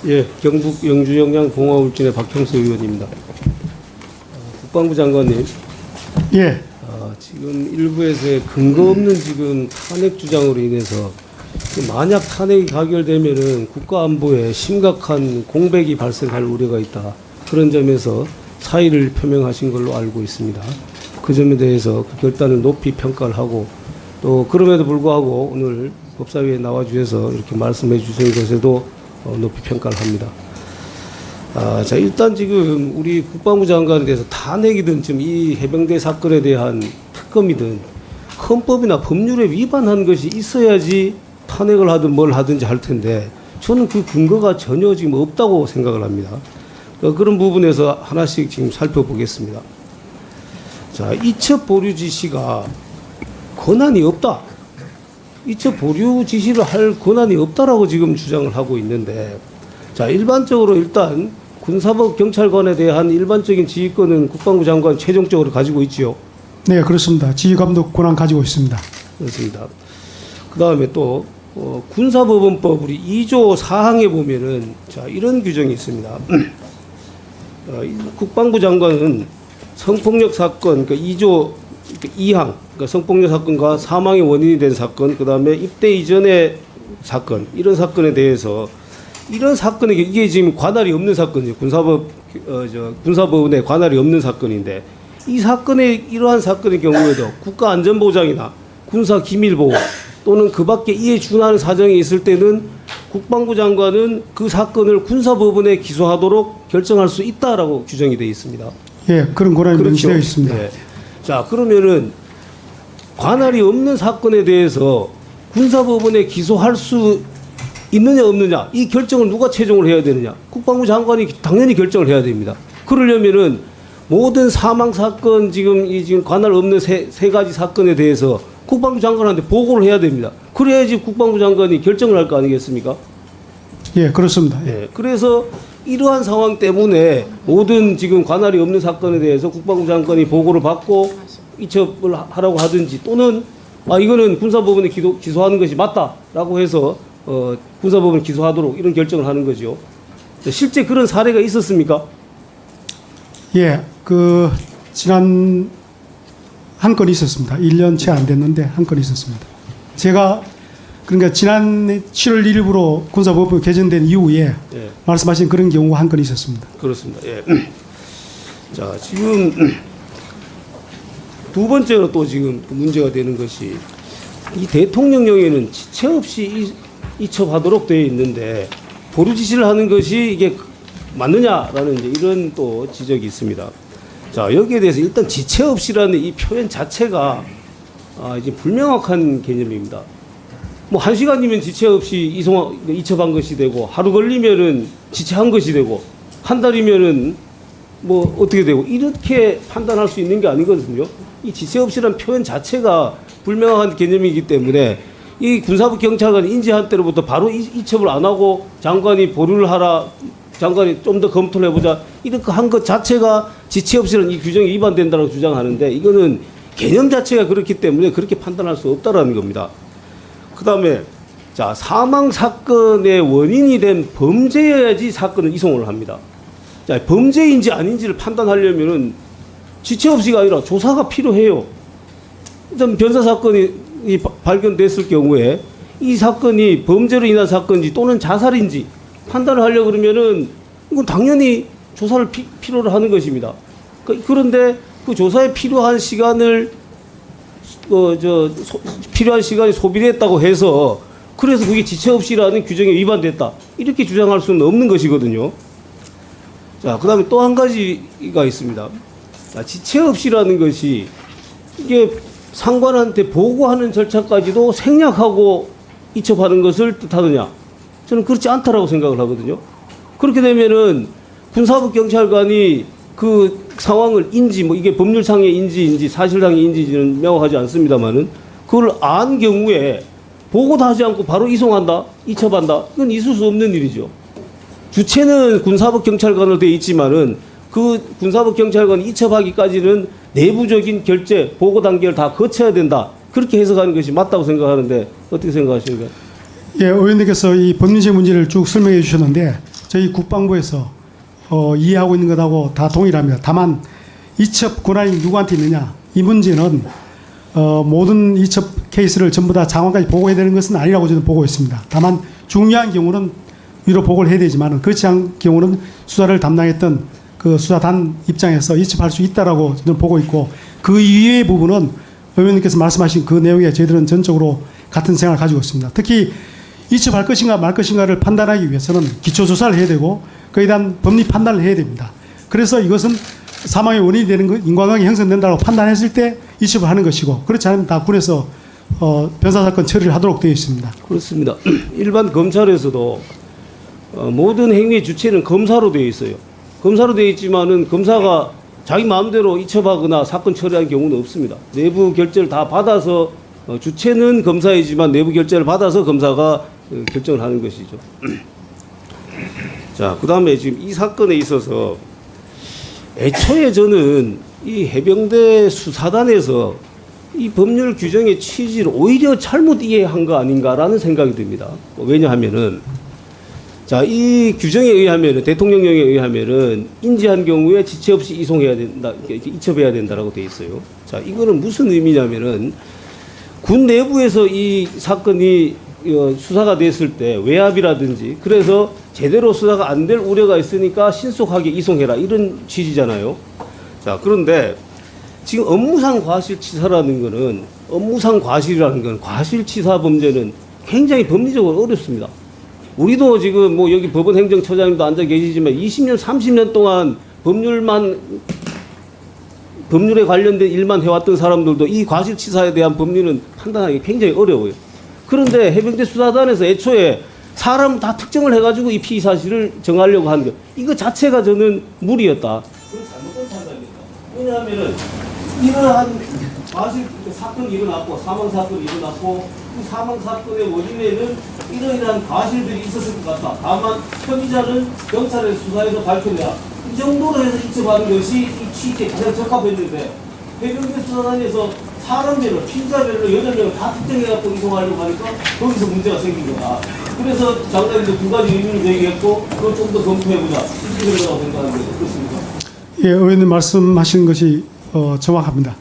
예, 경북 영주 영양 봉화울진의 박형수 의원입니다. 국방부 장관님, 예, 지금 일부에서의 근거 없는 지금 탄핵 주장으로 인해서 만약 탄핵이 가결되면은 국가 안보에 심각한 공백이 발생할 우려가 있다. 그런 점에서 사의를 표명하신 걸로 알고 있습니다. 그 점에 대해서 그 결단을 높이 평가를 하고 또 그럼에도 불구하고 오늘 법사위에 나와 주셔서 이렇게 말씀해 주신 것에도 높이 평가를 합니다. 자, 일단 지금 우리 국방부 장관에 대해서 탄핵이든 지금 이 해병대 사건에 대한 특검이든 헌법이나 법률에 위반한 것이 있어야지 탄핵을 하든 뭘 하든지 할 텐데 저는 그 근거가 전혀 지금 없다고 생각을 합니다. 그런 부분에서 하나씩 지금 살펴보겠습니다. 자, 이첩 보류 지시가 권한이 없다. 이첩 보류 지시를 할 권한이 없다라고 지금 주장을 하고 있는데, 자, 일반적으로 일단 군사법 경찰관에 대한 일반적인 지휘권은 국방부 장관 최종적으로 가지고 있지요. 네, 그렇습니다. 지휘감독 권한 가지고 있습니다. 그렇습니다. 그 다음에 또 군사법원법 우리 2조 4항에 보면은 자, 이런 규정이 있습니다. 국방부 장관은 성폭력 사건, 그러니까 2조 2항, 그러니까 성폭력 사건과 사망의 원인이 된 사건, 그 다음에 입대 이전의 사건, 이런 사건에 대해서 이런 사건에 이게 지금 관할이 없는 사건이에요. 군사법원에 관할이 없는 사건인데 이 사건의 이러한 사건의 경우에도 국가안전보장이나 군사기밀보호 또는 그 밖에 이에 준하는 사정이 있을 때는 국방부 장관은 그 사건을 군사법원에 기소하도록 결정할 수 있다라고 규정이 되어 있습니다. 예, 그런 권한이 그렇죠. 명시되어 있습니다. 네. 자, 그러면은 관할이 없는 사건에 대해서 군사법원에 기소할 수 있느냐 없느냐 이 결정을 누가 최종을 해야 되느냐? 국방부 장관이 당연히 결정을 해야 됩니다. 그러려면은 모든 사망 사건 지금 관할 없는 세 가지 사건에 대해서 국방부 장관한테 보고를 해야 됩니다. 그래야지 국방부 장관이 결정을 할 거 아니겠습니까? 예, 그렇습니다. 예. 그래서 이러한 상황 때문에 모든 지금 관할이 없는 사건에 대해서 국방부 장관이 보고를 받고 이첩을 하라고 하든지 또는 이거는 군사법원에 기소하는 것이 맞다라고 해서 군사법원 기소하도록 이런 결정을 하는 거죠. 실제 그런 사례가 있었습니까? 예, 지난 한 건 있었습니다. 1년 채 안 됐는데 한 건 있었습니다. 제가 그러니까 지난 7월 1일부로 군사법원이 개정된 이후에 예. 말씀하신 그런 경우가 한 건 있었습니다. 그렇습니다. 예. 자, 지금 두 번째로 또 지금 문제가 되는 것이 이 대통령령에는 지체 없이 이첩하도록 되어 있는데 보류 지시를 하는 것이 이게 맞느냐라는 이제 이런 또 지적이 있습니다. 자, 여기에 대해서 일단 지체 없이라는 이 표현 자체가 이제 불명확한 개념입니다. 뭐 1시간이면 지체 없이 이첩한 것이 되고 하루 걸리면은 지체한 것이 되고 한 달이면은 뭐 어떻게 되고 이렇게 판단할 수 있는 게 아니거든요. 이 지체 없이라는 표현 자체가 불명확한 개념이기 때문에 이 군사부 경찰관이 인지한 때로부터 바로 이첩을 안 하고 장관이 보류를 하라, 장관이 좀 더 검토를 해보자 이렇게 한 것 자체가 지체 없이는 이 규정이 위반된다고 주장하는데 이거는 개념 자체가 그렇기 때문에 그렇게 판단할 수 없다라는 겁니다. 그 다음에 자, 사망 사건의 원인이 된 범죄여야지 사건을 이송을 합니다. 자, 범죄인지 아닌지를 판단하려면은 지체 없이가 아니라 조사가 필요해요. 일단 변사 사건이 발견됐을 경우에 이 사건이 범죄로 인한 사건인지 또는 자살인지 판단을 하려고 그러면은 이건 당연히 조사를 필요로 하는 것입니다. 그런데 그 조사에 필요한 시간을 필요한 시간이 소비됐다고 해서 그래서 그게 지체 없이라는 규정에 위반됐다 이렇게 주장할 수는 없는 것이거든요. 자, 그 다음에 또 한 가지가 있습니다. 자, 지체 없이라는 것이 이게 상관한테 보고하는 절차까지도 생략하고 이첩하는 것을 뜻하느냐? 저는 그렇지 않다라고 생각을 하거든요. 그렇게 되면은 군사부 경찰관이 그 상황을 이게 법률상의 인지인지 사실상의 인지인지는 명확하지 않습니다만은 그걸 안 경우에 보고도 하지 않고 바로 이송한다, 이첩한다, 이건 있을 수 없는 일이죠. 주체는 군사법 경찰관으로 되어 있지만은 그 군사법 경찰관이 이첩하기까지는 내부적인 결재, 보고 단계를 다 거쳐야 된다. 그렇게 해석하는 것이 맞다고 생각하는데 어떻게 생각하십니까? 예, 의원님께서 이 법률적 문제를 쭉 설명해 주셨는데 저희 국방부에서 이해하고 있는 것하고 다 동일합니다. 다만 이첩 권한이 누구한테 있느냐 이 문제는 모든 이첩 케이스를 전부 다 장관까지 보고해야 되는 것은 아니라고 저는 보고 있습니다. 다만 중요한 경우는 위로 보고를 해야 되지만 그렇지 않은 경우는 수사를 담당했던 그 수사단 입장에서 이첩할 수 있다라고 저는 보고 있고 그 이외의 부분은 의원님께서 말씀하신 그 내용에 저희들은 전적으로 같은 생각을 가지고 있습니다. 특히 이첩할 것인가 말 것인가를 판단하기 위해서는 기초조사를 해야 되고 그에 대한 법리 판단을 해야 됩니다. 그래서 이것은 사망의 원인이 되는 것, 인과관계 형성된다고 판단했을 때 이첩을 하는 것이고 그렇지 않으면 다 군에서 변사사건 처리를 하도록 되어 있습니다. 그렇습니다. 일반 검찰에서도 모든 행위의 주체는 검사로 되어 있어요. 검사로 되어 있지만은 검사가 자기 마음대로 이첩하거나 사건 처리한 경우는 없습니다. 내부 결재를 다 받아서 주체는 검사이지만 내부 결재를 받아서 검사가 결정을 하는 것이죠. 자, 그다음에 지금 이 사건에 있어서 애초에 저는 이 해병대 수사단에서 이 법률 규정의 취지를 오히려 잘못 이해한 거 아닌가라는 생각이 듭니다. 왜냐하면은 자, 이 규정에 의하면은 대통령령에 의하면은 인지한 경우에 지체 없이 이송해야 된다, 이렇게 이첩해야 된다라고 돼 있어요. 자, 이거는 무슨 의미냐면은 군 내부에서 이 사건이 수사가 됐을 때 외압이라든지 그래서 제대로 수사가 안 될 우려가 있으니까 신속하게 이송해라 이런 취지잖아요. 자, 그런데 지금 업무상 과실치사라는 거는 업무상 과실이라는 건 과실치사 범죄는 굉장히 법리적으로 어렵습니다. 우리도 지금 뭐 여기 법원 행정처장님도 앉아 계시지만 20년, 30년 동안 법률에 관련된 일만 해왔던 사람들도 이 과실치사에 대한 법리는 판단하기 굉장히 어려워요. 그런데 해병대 수사단에서 애초에 사람 다 특정을 해가지고 이 피의 사실을 정하려고 하는 것, 이거 자체가 저는 무리였다. 그건 잘못된 판단입니다. 왜냐하면은 이러한 과실 사건이 일어났고 사망 사건이 일어났고 그 사망 사건의 원인에는 이러한 과실들이 있었을 것 같다. 다만 혐의자는 경찰의 수사에서 밝혀내야 이 정도로 해서 이첩하는 것이 이 취지에 가장 적합했는데 해병대 수사단에서 사람별로 피의자별로 여자별로 다 특정해갖고 이송하려고 하니까 거기서 문제가 생긴 거다. 그래서 장관님도 두 가지 의미를 제기했고 그걸 좀 더 검토해보자 이렇게 생각하고 생각하는 거죠. 그렇습니까? 예, 의원님 말씀하신 것이 정확합니다.